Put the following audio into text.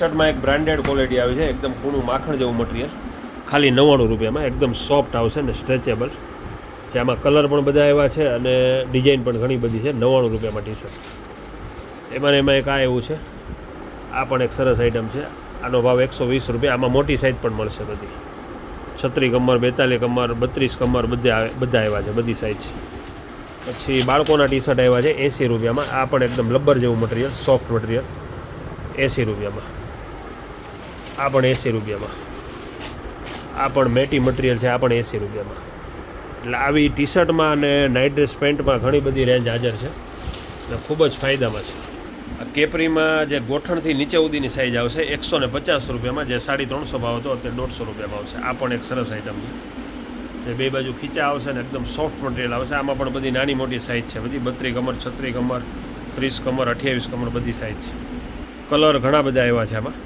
શર્ટમાં એક branded quality આવી છે, એકદમ કૂણું માખણ જેવું મટીરિયલ, ખાલી 99 રૂપિયામાં, એકદમ સોફ્ટ આવશે ને સ્ટ્રેચેબલ છે. આમાં કલર પણ બધા એવા છે અને ડિઝાઇન પણ ઘણી બધી છે. 99 રૂપિયામાં ટી શર્ટ. એમાં એક આ એવું છે, આ પણ એક સરસ આઈટમ છે. આનો ભાવ 120 રૂપિયા. આમાં મોટી સાઇઝ પણ મળશે બધી, 36 કમર, 42 કમર, 32 કમર બધા આવ્યા છે, બધી સાઇઝ. પછી બાળકોના ટી શર્ટ આવ્યા છે 80 રૂપિયામાં. આ પણ એકદમ લબ્બર જેવું મટીરિયલ, સોફ્ટ મટીરિયલ, 80 રૂપિયામાં. આ પણ 80 રૂપિયામાં. આ પણ મેટી મટીરિયલ છે, આ પણ 80 રૂપિયામાં. એટલે આવી ટી શર્ટમાં અને નાઇટ ડ્રેસ પેન્ટમાં ઘણી બધી રેન્જ હાજર છે અને ખૂબ જ ફાયદામાં છે. આ કેપરીમાં જે ગોઠણથી નીચે સુધીની સાઇઝ આવશે 150 રૂપિયામાં, જે 350 ભાવ હતો અત્યારે 150 રૂપિયામાં આવશે. આ પણ એક સરસ આઈટમ છે, જે બે બાજુ ખીચા આવશે ને એકદમ સોફ્ટ મટીરિયલ આવશે. આમાં પણ બધી નાની મોટી સાઇઝ છે, બધી 32 કમર, 36 કમર, 30 કમર, 28 કમર બધી સાઇઝ છે. કલર ઘણા બધા આવ્યા છે આમાં.